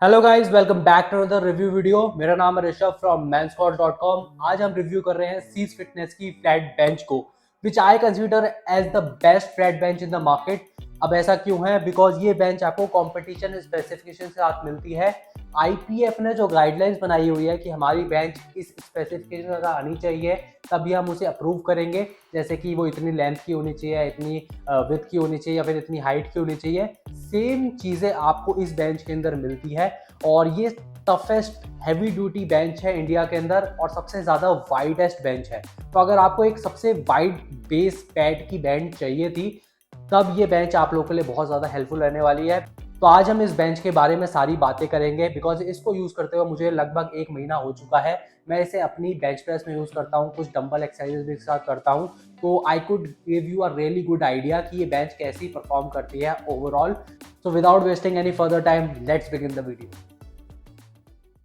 Hello guys, welcome back to another review video. मेरा नाम है ऋषभ फ्रॉम manscott.com। आज हम रिव्यू कर रहे हैं सीज फिटनेस की फ्लैट बेंच को, which I consider as the best flat bench in the market. अब ऐसा क्यों है? बिकॉज ये बेंच आपको कंपटीशन स्पेसिफिकेशन के साथ मिलती है। आईपीएफ ने जो गाइडलाइंस बनाई हुई है कि हमारी बेंच इस स्पेसिफिकेशन के साथ आनी चाहिए, तभी हम उसे अप्रूव करेंगे। जैसे कि वो इतनी लेंथ की होनी चाहिए, इतनी विड्थ की होनी चाहिए या फिर इतनी हाइट की होनी चाहिए। सेम चीज़ें आपको इस बेंच के अंदर मिलती है और ये टफेस्ट हैवी ड्यूटी बेंच है इंडिया के अंदर और सबसे ज़्यादा वाइडेस्ट बेंच है। तो अगर आपको एक सबसे वाइड बेस पैड की बेंच चाहिए थी, तब ये बेंच आप लोगों के लिए बहुत ज़्यादा हेल्पफुल रहने वाली है। तो आज हम इस बेंच के बारे में सारी बातें करेंगे, बिकॉज इसको यूज़ करते हुए मुझे लगभग 1 महीना हो चुका है। मैं इसे अपनी बेंच प्रेस में यूज़ करता हूँ, कुछ डंबल एक्सरसाइजेज भी साथ करता हूँ। तो I could give you a really good idea कि ये बेंच कैसी परफॉर्म करती है overall. So without wasting any further time, let's begin the video.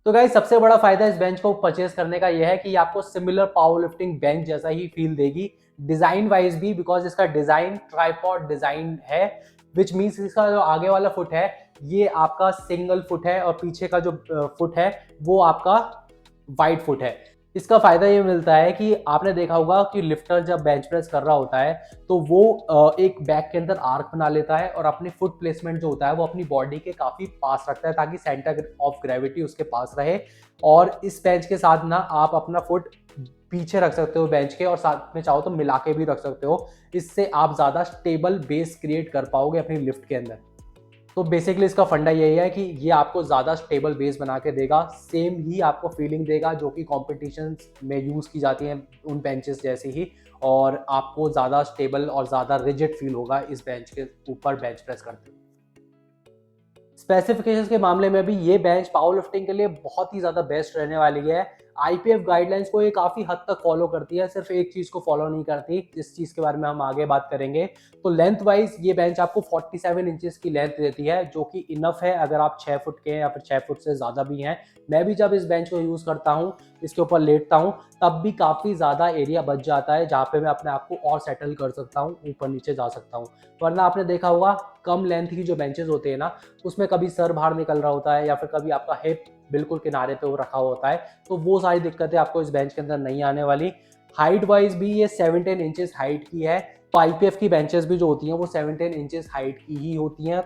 तो गाइस, सबसे बड़ा फायदा इस बेंच को परचेज करने का यह है कि आपको सिमिलर पावर लिफ्टिंग बेंच जैसा ही फील देगी, डिजाइन वाइज भी, बिकॉज इसका डिजाइन ट्राइपॉड डिजाइन है। विच मीन्स इसका जो आगे वाला फुट है ये आपका सिंगल फुट है और पीछे का जो फुट है वो आपका वाइड फुट है। इसका फायदा ये मिलता है कि आपने देखा होगा कि लिफ्टर जब बेंच प्रेस कर रहा होता है तो वो एक बैक के अंदर आर्क बना लेता है और अपनी फुट प्लेसमेंट जो होता है वो अपनी बॉडी के काफी पास रखता है, ताकि सेंटर ऑफ ग्रेविटी उसके पास रहे। और इस बेंच के साथ ना आप अपना फुट पीछे रख सकते हो बेंच के, और साथ में चाहो तो मिला के भी रख सकते हो। इससे आप ज्यादा स्टेबल बेस क्रिएट कर पाओगे अपनी लिफ्ट के अंदर। तो बेसिकली इसका फंडा यही है कि ये आपको ज़्यादा स्टेबल बेस बना के देगा, सेम ही आपको फीलिंग देगा जो कि कॉम्पिटिशन में यूज़ की जाती हैं उन बेंचेस जैसी ही। और आपको ज़्यादा स्टेबल और ज़्यादा रिजिड फील होगा इस बेंच के ऊपर बेंच प्रेस करते हुए। स्पेसिफिकेशंस के मामले में भी ये बेंच पावर लिफ्टिंग के लिए बहुत ही ज़्यादा बेस्ट रहने वाली है। आईपीएफ गाइडलाइंस को ये काफ़ी हद तक फॉलो करती है, सिर्फ एक चीज़ को फॉलो नहीं करती, जिस चीज़ के बारे में हम आगे बात करेंगे। तो लेंथ वाइज ये बेंच आपको 47 इंचेस की लेंथ देती है, जो कि इनफ है अगर आप 6 फुट के या फिर 6 फुट से ज़्यादा भी हैं। मैं भी जब इस बेंच को यूज़ करता हूँ, इसके ऊपर लेटता हूँ, तब भी काफ़ी ज़्यादा एरिया बच जाता है जहाँ पे मैं अपने आप को और सेटल कर सकता हूँ, ऊपर नीचे जा सकता हूँ। वरना आपने देखा होगा कम लेंथ की जो बेंचेस होते हैं ना, उसमें कभी सर बाहर निकल रहा होता है या फिर कभी आपका हिप बिल्कुल किनारे पे वो रखा होता है। तो वो सारी दिक्कतें आपको इस बेंच के अंदर नहीं आने वाली। हाइट वाइज भी ये 17 इंचेस हाइट की है। तो आईपीएफ की बेंचेस भी जो होती हैं वो 17 इंचेस हाइट की ही होती हैं।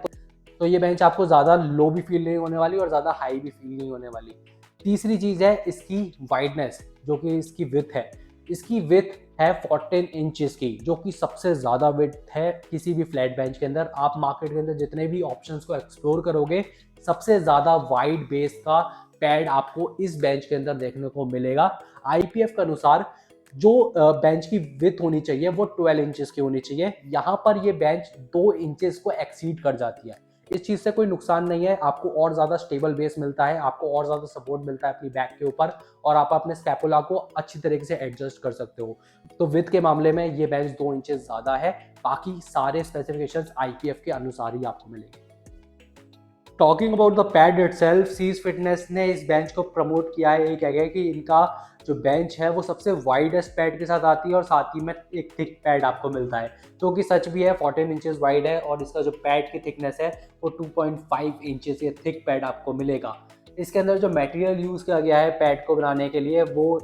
तो ये बेंच आपको ज़्यादा लो भी फील नहीं होने वाली और ज़्यादा हाई भी फील नहीं होने वाली। तीसरी चीज़ है इसकी वाइडनेस, जो कि इसकी विथ है। इसकी विथ है 14 इंचेस की, जो कि सबसे ज़्यादा विथ है किसी भी फ्लैट बेंच के अंदर। आप मार्केट के अंदर जितने भी ऑप्शंस को एक्सप्लोर करोगे, सबसे ज़्यादा वाइड बेस का पैड आपको इस बेंच के अंदर देखने को मिलेगा। आईपीएफ के अनुसार जो बेंच की विथ होनी चाहिए वो 12 इंचेस की होनी चाहिए। यहाँ पर ये बेंच 2 इंचेस को एक्सीड कर जाती है। इस चीज़ से कोई नुकसान नहीं है, आपको और ज़्यादा स्टेबल बेस मिलता है, आपको और ज़्यादा सपोर्ट मिलता है अपनी बैक के ऊपर, और आप अपने स्कैपुला को अच्छी तरीके से एडजस्ट कर सकते हो। तो विथ के मामले में ये बेंच 2 इंचेस ज़्यादा है। बाकी सारे स्पेसिफिकेशंस आईपीएफ के अनुसार ही आपको मिलेंगे। Talking about the pad itself, Cees fitness ने इस बेंच को प्रमोट किया है। ये कह गया कि इनका जो बेंच है वो सबसे वाइडेस्ट पैड के साथ आती है और साथ ही में एक थिक पैड आपको मिलता है, जो कि सच भी है। 14 इंचेस वाइड है और इसका जो पैड की थिकनेस है वो 2.5 इंचेस ये थिक पैड आपको मिलेगा। इसके अंदर जो मटेरियल यूज़ किया गया है पैड को बनाने के लिए वो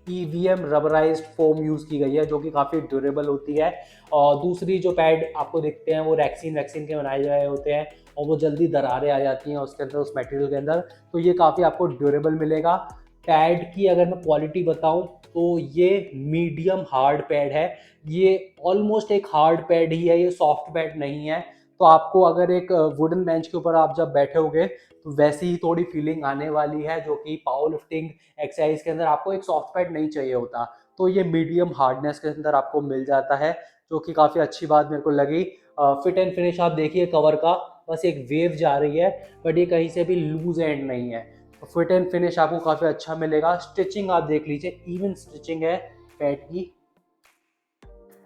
ईवीएम रबराइज्ड फोम यूज़ की गई है, जो कि काफ़ी ड्यूरेबल होती है। और दूसरी जो पैड आपको दिखते हैं वो रैक्सीन वैक्सीन के बनाए गए होते हैं और वो जल्दी दरारें आ जाती हैं उसके अंदर, उस मटेरियल के अंदर। तो ये काफ़ी आपको ड्यूरेबल मिलेगा। पैड की अगर मैं क्वालिटी बताऊं तो ये मीडियम हार्ड पैड है। ये ऑलमोस्ट एक हार्ड पैड ही है, ये सॉफ्ट पैड नहीं है। तो आपको अगर एक वुडन बेंच के ऊपर आप जब बैठे होगे तो वैसी ही थोड़ी फीलिंग आने वाली है, जो कि पावर लिफ्टिंग एक्सरसाइज के अंदर आपको एक सॉफ्ट पैड नहीं चाहिए होता। तो ये मीडियम हार्डनेस के अंदर आपको मिल जाता है, जो कि काफ़ी अच्छी बात मेरे को लगी। फिट एंड फिनिश आप देखिए कवर का, बस एक वेव जा रही है, बट ये कहीं से भी लूज एंड नहीं है। तो फिट एंड फिनिश आपको काफ़ी अच्छा मिलेगा। स्टिचिंग आप देख लीजिए, इवन स्टिचिंग है पैड की,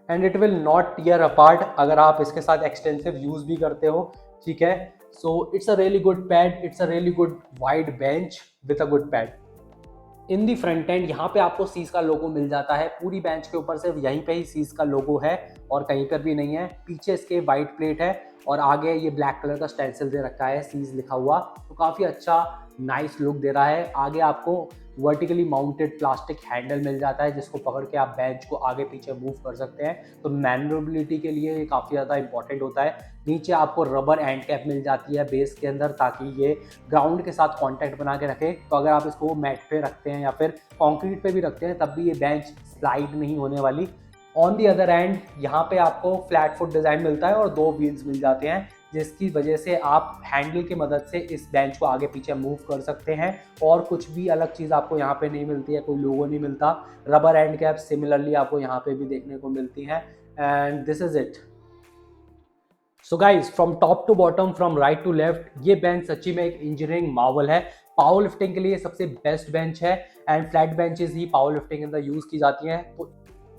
and it will not tier apart अगर आप इसके साथ एक्सटेंसिव यूज भी करते हो। ठीक है, so it's a really good pad, it's a really good wide bench with a good pad. In the front end यहाँ पे आपको सीज का लोगो मिल जाता है। पूरी बेंच के ऊपर सिर्फ यहीं पे ही सीज का लोगो है और कहीं पर भी नहीं है। पीछे इसके वाइट प्लेट है और आगे ये ब्लैक कलर का स्टेंसिल दे रखा है सीज लिखा हुआ, तो काफ़ी अच्छा नाइस लुक दे रहा है। आगे आपको वर्टिकली माउंटेड प्लास्टिक हैंडल मिल जाता है जिसको पकड़ के आप बेंच को आगे पीछे मूव कर सकते हैं, तो मैनुअबिलिटी के लिए ये काफ़ी ज़्यादा इंपॉर्टेंट होता है। नीचे आपको रबर एंड कैप मिल जाती है बेस के अंदर ताकि ये ग्राउंड के साथ कांटेक्ट बना के रखे, तो अगर आप इसको मैट पे रखते हैं या फिर कंक्रीट पे भी रखते हैं तब भी ये बेंच स्लाइड नहीं होने वाली। ऑन दी अदर एंड यहाँ पे आपको फ्लैट फुट डिज़ाइन मिलता है और 2 व्हील्स मिल जाते हैं जिसकी वजह से आप हैंडल की मदद से इस बेंच को आगे पीछे मूव कर सकते हैं और कुछ भी अलग चीज़ आपको यहाँ पे नहीं मिलती है, कोई लोगो नहीं मिलता। रबर एंड कैप सिमिलरली आपको यहाँ पे भी देखने को मिलती हैं and this is it. So guys from top to bottom, from right to left, ये बेंच सच्ची में एक इंजीनियरिंग मार्वल है। पावर लिफ्टिंग के लिए सबसे बेस्ट बेंच है एंड फ्लैट बेंचेस ही पावर लिफ्टिंग के अंदर यूज की जाती हैं,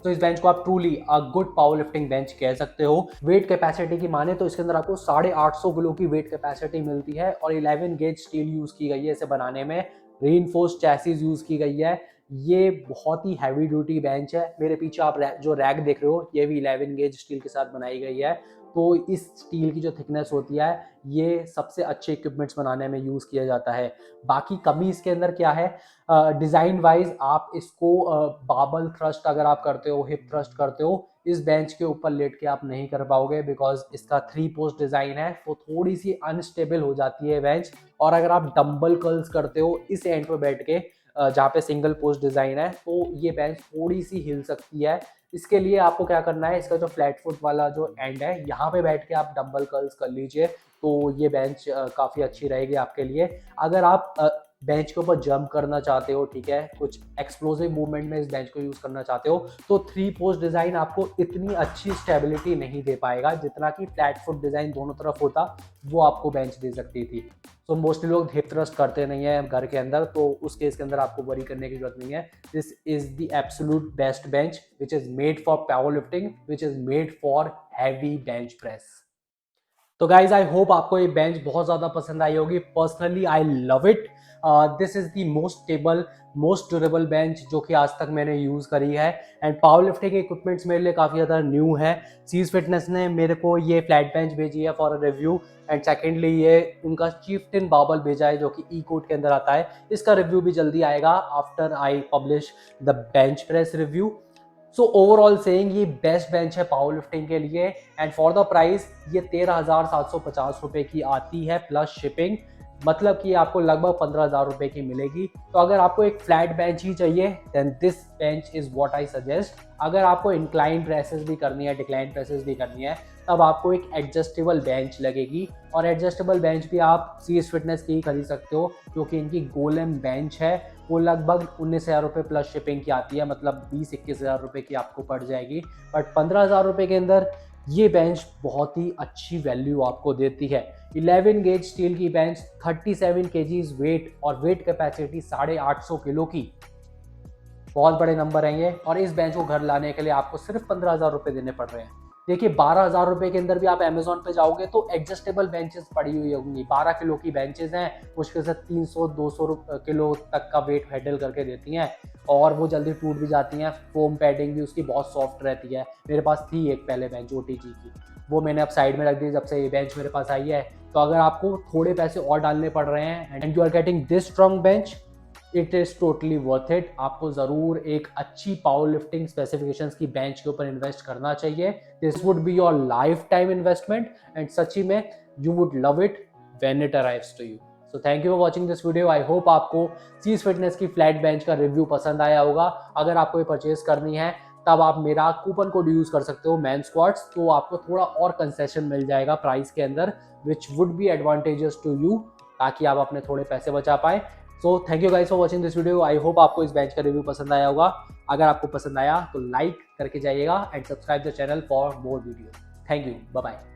तो इस बेंच को आप truly a good power lifting bench कह सकते हो। वेट कैपेसिटी की माने तो इसके अंदर आपको 850 किलो की वेट कैपेसिटी मिलती है और 11 गेज स्टील यूज की गई है इसे बनाने में। रीइंफोर्स्ड चैसिस यूज की गई है। ये बहुत ही हैवी ड्यूटी बेंच है। मेरे पीछे आप जो रैक देख रहे हो ये भी 11 गेज स्टील के साथ बनाई गई है, तो इस स्टील की जो थिकनेस होती है ये सबसे अच्छे इक्विपमेंट्स बनाने में यूज़ किया जाता है। बाकी कमी इसके अंदर क्या है, डिज़ाइन वाइज आप इसको बाबल थ्रस्ट अगर आप करते हो, हिप थ्रस्ट करते हो, इस बेंच के ऊपर लेट के आप नहीं कर पाओगे बिकॉज इसका 3 पोस्ट डिज़ाइन है, तो थोड़ी सी अनस्टेबल हो जाती है बेंच। और अगर आप डंबल कर्ल्स करते हो इस एंड पे बैठ के जहाँ पे सिंगल पोस्ट डिज़ाइन है, तो ये बेंच थोड़ी सी हिल सकती है। इसके लिए आपको क्या करना है, इसका जो फ्लैट फुट वाला जो एंड है यहाँ पे बैठ के आप डंबल कर्ल्स कर लीजिए, तो ये बेंच काफ़ी अच्छी रहेगी आपके लिए। अगर आप बेंच के ऊपर जंप करना चाहते हो, ठीक है, कुछ एक्सप्लोसिव मूवमेंट में इस बेंच को यूज़ करना चाहते हो, तो 3 पोस्ट डिज़ाइन आपको इतनी अच्छी स्टेबिलिटी नहीं दे पाएगा जितना कि फ्लैट फुट डिज़ाइन दोनों तरफ होता वो आपको बेंच दे सकती थी। तो मोस्टली लोग हिप थ्रस्ट करते नहीं है घर के अंदर, तो उस केस के अंदर आपको वरी करने की जरूरत नहीं है। This is the absolute best bench which is made for power lifting, which is made for heavy bench press. तो गाइज आई होप आपको ये बेंच बहुत ज़्यादा पसंद आई होगी। Personally I love it. This is the most stable, most durable bench जो कि आज तक मैंने यूज़ करी है एंड पावर लिफ्टिंग इक्विपमेंट्स मेरे लिए काफ़ी ज़्यादा न्यू है। सीज फिटनेस ने मेरे को ये फ्लैट बेंच भेजी है for a review and secondly ये उनका चीफ्टिन बाबल भेजा है जो कि ई कोड के अंदर आता है। इसका रिव्यू भी जल्दी आएगा after I publish the bench press review. So overall saying ये बेस्ट बेंच है पावर लिफ्टिंग के लिए एंड फॉर द प्राइस ये 13,750 रुपए की आती है प्लस शिपिंग, मतलब कि आपको लगभग 15,000 रुपए की मिलेगी। तो अगर आपको एक फ्लैट बेंच ही चाहिए then this bench is what I suggest. अगर आपको इंक्लाइन प्रेसेस भी करनी है, डिक्लाइन प्रेसेस भी करनी है, तब आपको एक एडजस्टेबल बेंच लगेगी और एडजस्टेबल बेंच भी आप सीएस फिटनेस की ही खरीद सकते हो क्योंकि इनकी गोलेम बेंच है वो लगभग 19,000 रुपये प्लस शिपिंग की आती है, मतलब 20-21,000 रुपये की आपको पड़ जाएगी। बट 15,000 रुपये के अंदर ये बेंच बहुत ही अच्छी वैल्यू आपको देती है। 11 गेज स्टील की बेंच, 37 केजीज वेट और वेट कैपेसिटी 850 किलो की, बहुत बड़े नंबर हैं ये। और इस बेंच को घर लाने के लिए आपको सिर्फ 15,000 रुपये देने पड़ रहे हैं। देखिए 12,000 रुपये के अंदर भी आप अमेजोन पे जाओगे तो एडजस्टेबल बेंचेस पड़ी हुई होंगी, 12 किलो की बेंचेस हैं, मुश्किल से 300-200 किलो तक का वेट हैंडल करके देती हैं और वो जल्दी टूट भी जाती हैं। फोम पैडिंग भी उसकी बहुत सॉफ्ट रहती है। मेरे पास थी एक पहले बेंच OTG की, वो मैंने अब साइड में रख दी जब से ये बेंच मेरे पास आई है। तो अगर आपको थोड़े पैसे और डालने पड़ रहे हैं and you are getting this strong bench, it is totally worth it. आपको ज़रूर एक अच्छी पावर लिफ्टिंग स्पेसिफिकेशंस की बेंच के ऊपर इन्वेस्ट करना चाहिए। This would be your life time investment and सच्ची में you would love it when it arrives to you. So thank you for watching this video. I hope आपको Cees fitness की flat bench का review पसंद आया होगा। अगर आपको ये परचेज करनी है तब आप मेरा कूपन कोड यूज़ कर सकते हो मैन स्क्वाड्स, तो आपको थोड़ा और कंसेशन मिल जाएगा प्राइस के अंदर which would be advantages to you, ताकि आप अपने थोड़े पैसे बचा पाए। So thank you guys for watching this video. I hope आपको इस बेंच का रिव्यू पसंद आया होगा। अगर आपको पसंद आया तो लाइक करके जाइएगा and subscribe the channel for more video. Thank you, bye bye.